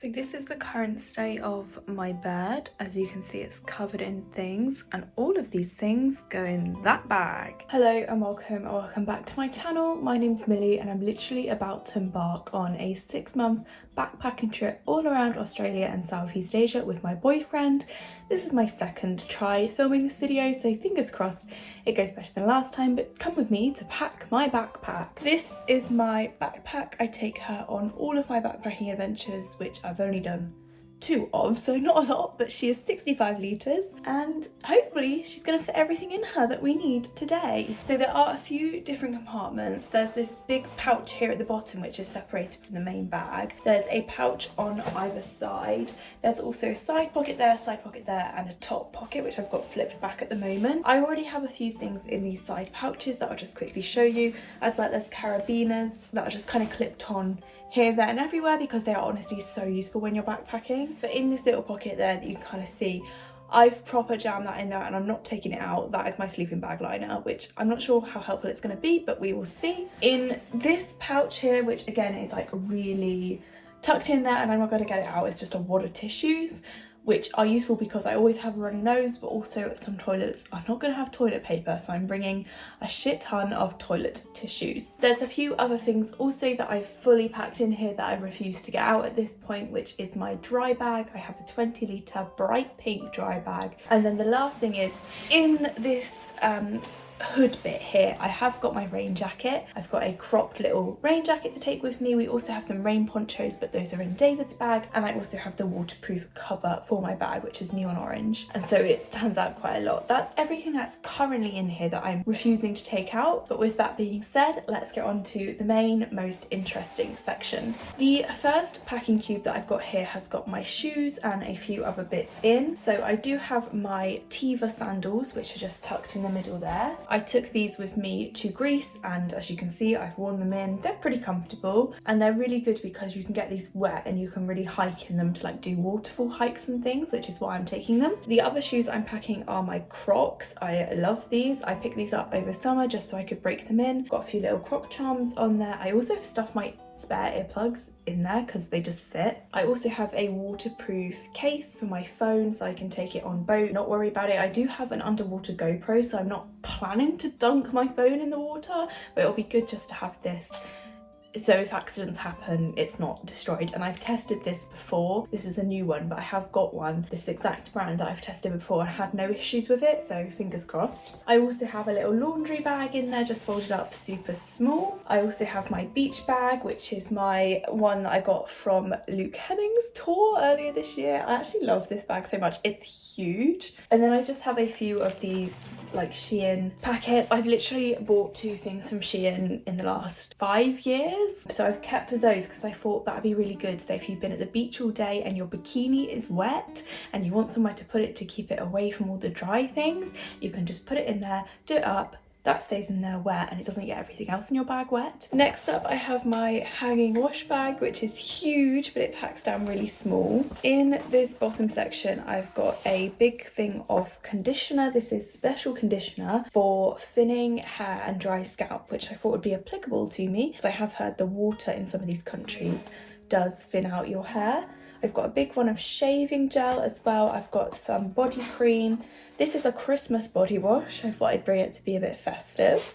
So this is the current state of my bed. As you can see, it's covered in things, and all of these things go in that bag. Hello and welcome back to my channel. My name's Millie and I'm literally about to embark on a 6-month backpacking trip all around Australia and Southeast Asia with my boyfriend. This is my second try filming this video, so fingers crossed it goes better than last time, but come with me to pack my backpack. This is my backpack. I take her on all of my backpacking adventures, which I've only done 2 of, so not a lot, but she is 65 litres and hopefully she's going to fit everything in her that we need today. So there are a few different compartments. There's this big pouch here at the bottom which is separated from the main bag. There's a pouch on either side. There's also a side pocket there, and a top pocket which I've got flipped back at the moment. I already have a few things in these side pouches that I'll just quickly show you, as well as carabiners that are just kind of clipped on here, there and everywhere because they are honestly so useful when you're backpacking. But in this little pocket there that you can kind of see, I've proper jammed that in there and I'm not taking it out. That is my sleeping bag liner, which I'm not sure how helpful it's going to be, but we will see. In this pouch here, which again is like really tucked in there and I'm not going to get it out, it's just a wad of tissues, which are useful because I always have a runny nose, but also some toilets are not going to have toilet paper, so I'm bringing a shit ton of toilet tissues. There's a few other things also that I've fully packed in here that I refuse to get out at this point, which is my dry bag. I have a 20-litre bright pink dry bag. And then the last thing is, in this hood bit here, I have got my rain jacket. I've got a cropped little rain jacket to take with me. We also have some rain ponchos, but those are in David's bag, and I also have the waterproof cover for my bag, which is neon orange, and so it stands out quite a lot. That's everything that's currently in here that I'm refusing to take out. But with that being said, let's get on to the main, most interesting section. The first packing cube that I've got here has got my shoes and a few other bits in. So I do have my Tiva sandals, which are just tucked in the middle there. I took these with me to Greece, and as you can see, I've worn them in. They're pretty comfortable and they're really good because you can get these wet and you can really hike in them to like do waterfall hikes and things, which is why I'm taking them. The other shoes I'm packing are my Crocs. I love these. I picked these up over summer just so I could break them in. Got a few little Croc charms on there. I also have stuffed my spare earplugs in there because they just fit. I also have a waterproof case for my phone so I can take it on boat, not worry about it. I do have an underwater GoPro, so I'm not planning to dunk my phone in the water, but it'll be good just to have this so if accidents happen, it's not destroyed. And I've tested this before. This is a new one, but I have got one, this exact brand that I've tested before, and had no issues with it, so fingers crossed. I also have a little laundry bag in there, just folded up super small. I also have my beach bag, which is my one that I got from Luke Hemming's tour earlier this year. I actually love this bag so much. It's huge. And then I just have a few of these like Shein packets. I've literally bought 2 things from Shein in the last 5 years. So I've kept those because I thought that'd be really good. So if you've been at the beach all day and your bikini is wet and you want somewhere to put it to keep it away from all the dry things, you can just put it in there, do it up, that stays in there wet and it doesn't get everything else in your bag wet. Next up, I have my hanging wash bag, which is huge, but it packs down really small. In this bottom section, I've got a big thing of conditioner. This is special conditioner for thinning hair and dry scalp, which I thought would be applicable to me because I have heard the water in some of these countries does thin out your hair. I've got a big one of shaving gel as well. I've got some body cream. This is a Christmas body wash. I thought I'd bring it to be a bit festive.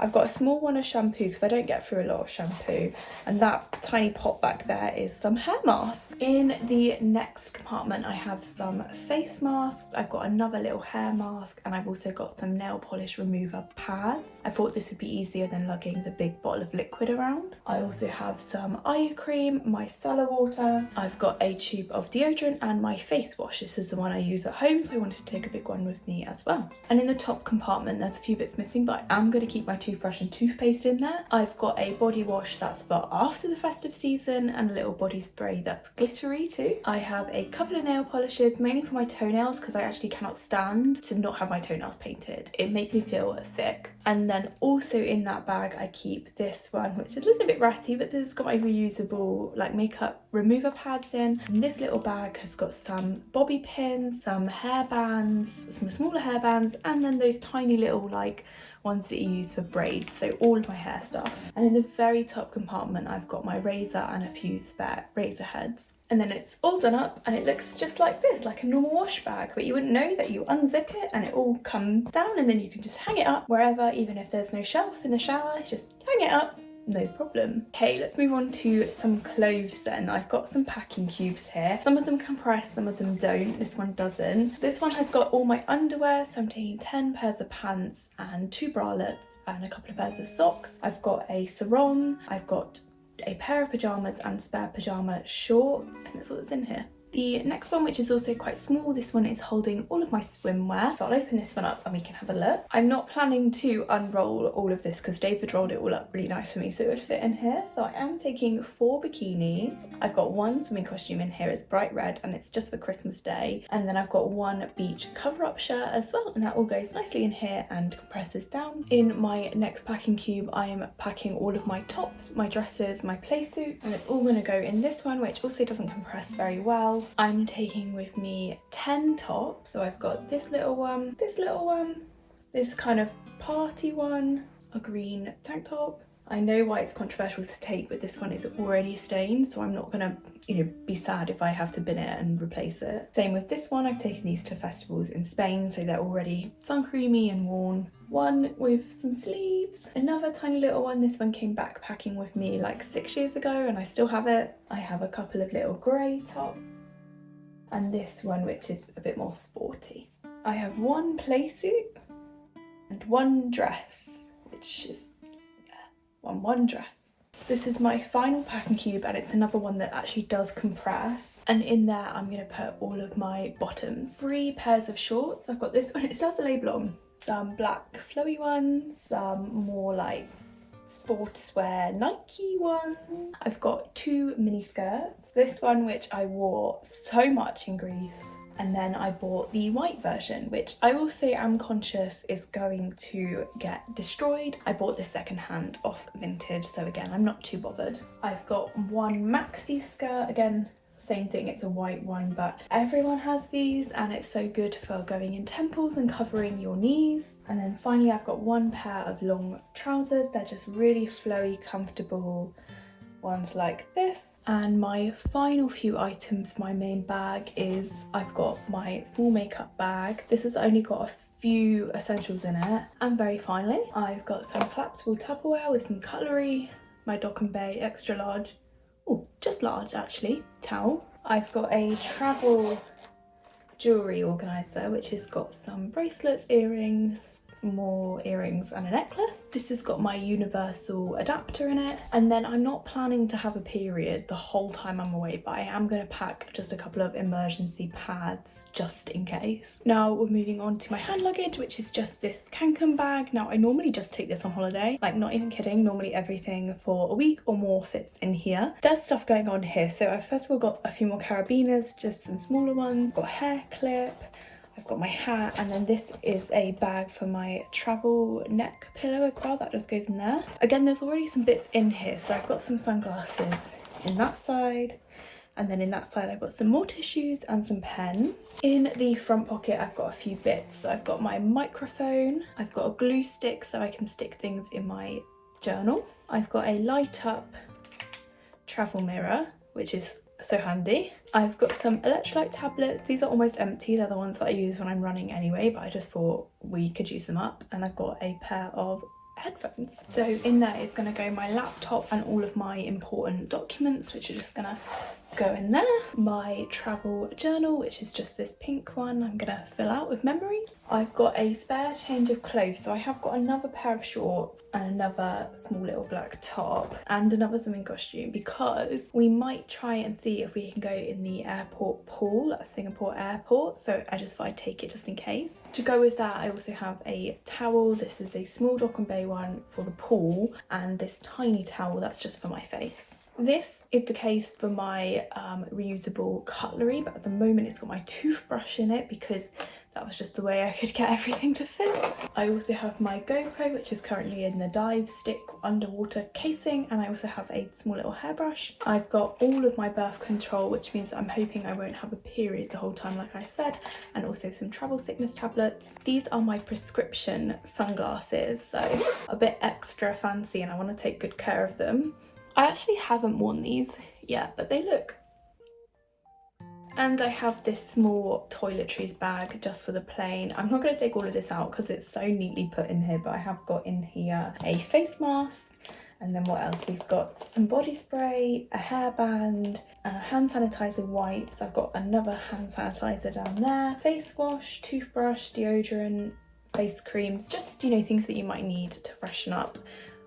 I've got a small one of shampoo because I don't get through a lot of shampoo, and that tiny pot back there is some hair masks. In the next compartment, I have some face masks. I've got another little hair mask, and I've also got some nail polish remover pads. I thought this would be easier than lugging the big bottle of liquid around. I also have some eye cream, micellar water. I've got a tube of deodorant and my face wash. This is the one I use at home, so I wanted to take a big one with me as well. And in the top compartment, there's a few bits missing, but I am going to keep my toothbrush and toothpaste in there. I've got a body wash that's for after the festive season and a little body spray that's glittery too. I have a couple of nail polishes, mainly for my toenails because I actually cannot stand to not have my toenails painted. It makes me feel sick. And then also in that bag I keep this one, which is a little bit ratty, but this has got my reusable like makeup remover pads in. And this little bag has got some bobby pins, some hair bands, some smaller hair bands, and then those tiny little like ones that you use for braids, so all of my hair stuff. And in the very top compartment I've got my razor and a few spare razor heads. And then it's all done up and it looks just like this, like a normal wash bag, but you wouldn't know that. You unzip it and it all comes down, and then you can just hang it up wherever, even if there's no shelf in the shower, just hang it up. No problem. Okay, let's move on to some clothes then. I've got some packing cubes here. Some of them compress, some of them don't. This one doesn't. This one has got all my underwear, so I'm taking 10 pairs of pants and 2 bralettes and a couple of pairs of socks. I've got a sarong, I've got a pair of pyjamas and spare pyjama shorts, and that's what's in here. The next one, which is also quite small, this one is holding all of my swimwear. So I'll open this one up and we can have a look. I'm not planning to unroll all of this because David rolled it all up really nice for me so it would fit in here. So I am taking 4 bikinis. I've got one swimming costume in here, it's bright red and it's just for Christmas Day. And then I've got one beach cover-up shirt as well, and that all goes nicely in here and compresses down. In my next packing cube, I am packing all of my tops, my dresses, my play suit, and it's all gonna go in this one, which also doesn't compress very well. I'm taking with me 10 tops. So I've got this little one, this kind of party one, a green tank top. I know why it's controversial to take, but this one is already stained, so I'm not gonna, be sad if I have to bin it and replace it. Same with this one. I've taken these to festivals in Spain, so they're already sun creamy and worn. One with some sleeves, another tiny little one. This one came backpacking with me like 6 years ago and I still have it. I have a couple of little grey tops, and this one which is a bit more sporty. I have one play suit and one dress, which is, one dress. This is my final packing cube, and it's another one that actually does compress. And in there I'm gonna put all of my bottoms. 3 pairs of shorts. I've got this one, it still has a label on. Some black flowy ones, some more like sportswear Nike one. I've got 2 mini skirts. This one which I wore so much in Greece, and then I bought the white version, which I also am conscious is going to get destroyed. I bought this secondhand off Vintage, so again I'm not too bothered. I've got one maxi skirt, again same thing, it's a white one, but everyone has these and it's so good for going in temples and covering your knees. And then finally I've got one pair of long trousers. They're just really flowy, comfortable ones like this. And my final few items, my main bag, is I've got my small makeup bag. This has only got a few essentials in it. And very finally I've got some collapsible Tupperware with some cutlery, my Dock and Bay extra large, just large actually, towel. I've got a travel jewellery organiser which has got some bracelets, earrings, more earrings and a necklace. This has got my universal adapter in it. And then I'm not planning to have a period the whole time I'm away, but I am going to pack just a couple of emergency pads just in case. Now we're moving on to my hand luggage, which is just this Cancun bag. Now I normally just take this on holiday, like not even kidding, normally everything for a week or more fits in here. There's stuff going on here, so I've first of all got a few more carabiners, just some smaller ones, got a hair clip, I've got my hat, and then this is a bag for my travel neck pillow as well, that just goes in there. Again, there's already some bits in here, so I've got some sunglasses in that side, and then in that side I've got some more tissues and some pens. In the front pocket I've got a few bits. So I've got my microphone, I've got a glue stick so I can stick things in my journal. I've got a light up travel mirror, which is so handy. I've got some electrolyte tablets. These are almost empty. They're the ones that I use when I'm running anyway, but I just thought we could use them up. And I've got a pair of headphones. So in there is going to go my laptop and all of my important documents, which are just going to go in there. My travel journal, which is just this pink one, I'm going to fill out with memories. I've got a spare change of clothes, so I have got another pair of shorts and another small little black top and another swimming costume, because we might try and see if we can go in the airport pool at Singapore airport, so I just thought I'd take it just in case. To go with that, I also have a towel. This is a small Dock and Bay one for the pool, and this tiny towel that's just for my face. This is the case for my reusable cutlery, but at the moment it's got my toothbrush in it because that was just the way I could get everything to fit. I also have my GoPro, which is currently in the dive stick underwater casing, and I also have a small little hairbrush. I've got all of my birth control, which means I'm hoping I won't have a period the whole time like I said, and also some travel sickness tablets. These are my prescription sunglasses, so a bit extra fancy, and I want to take good care of them. I actually haven't worn these yet, but they look. And I have this small toiletries bag just for the plane. I'm not going to take all of this out because it's so neatly put in here, but I have got in here a face mask. And then what else? We've got some body spray, a hairband, hand sanitizer wipes. I've got another hand sanitizer down there, face wash, toothbrush, deodorant, face creams, just, you know, things that you might need to freshen up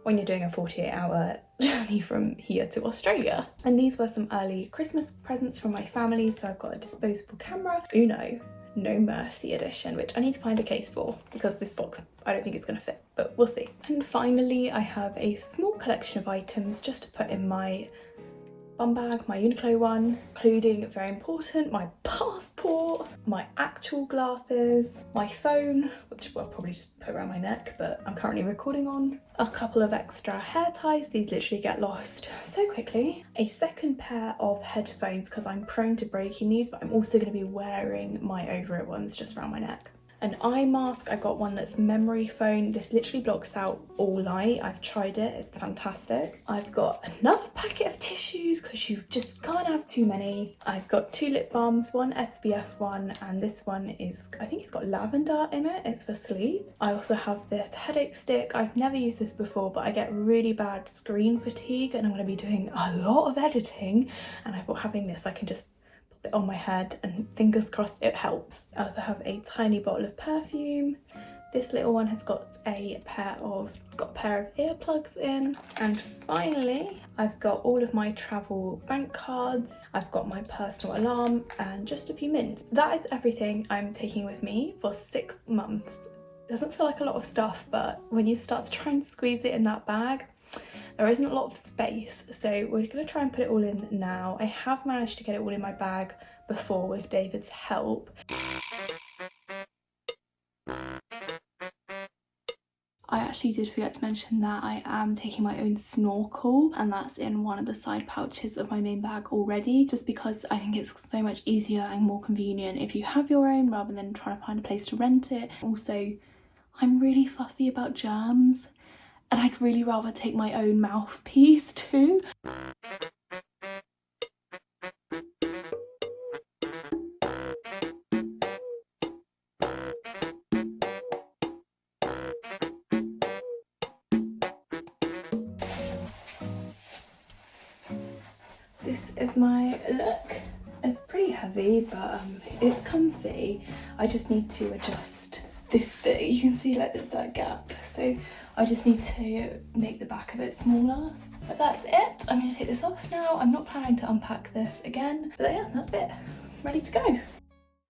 when you're doing a 48-hour journey from here to Australia. And these were some early Christmas presents from my family. So I've got a disposable camera, Uno, No Mercy edition, which I need to find a case for because this box, I don't think it's gonna fit, but we'll see. And finally, I have a small collection of items just to put in my bum bag, my Uniqlo one, including, very important, my passport, my actual glasses, my phone, which I'll probably just put around my neck, but I'm currently recording on, a couple of extra hair ties, these literally get lost so quickly, a second pair of headphones because I'm prone to breaking these, but I'm also going to be wearing my over-ear ones just around my neck. An eye mask, I got one that's memory foam. This literally blocks out all light. I've tried it, it's fantastic. I've got another packet of tissues because you just can't have too many. I've got 2 lip balms, one SPF one, and this one is, I think it's got lavender in it, it's for sleep. I also have this headache stick. I've never used this before, but I get really bad screen fatigue and I'm gonna be doing a lot of editing, and I thought having this, I can just it on my head and fingers crossed it helps. I also have a tiny bottle of perfume. This little one has got a pair of earplugs in. And finally, I've got all of my travel bank cards. I've got my personal alarm and just a few mints. That is everything I'm taking with me for 6 months. It doesn't feel like a lot of stuff, but when you start to try and squeeze it in that bag, there isn't a lot of space, so we're going to try and put it all in now. I have managed to get it all in my bag before with David's help. I actually did forget to mention that I am taking my own snorkel, and that's in one of the side pouches of my main bag already, just because I think it's so much easier and more convenient if you have your own rather than trying to find a place to rent it. Also, I'm really fussy about germs, and I'd really rather take my own mouthpiece too. This is my look. It's pretty heavy, but it's comfy. I just need to adjust this bit. You can see like there's that gap, so I just need to make the back of it smaller. But that's it. I'm going to take this off now. I'm not planning to unpack this again, but yeah, that's it. Ready to go.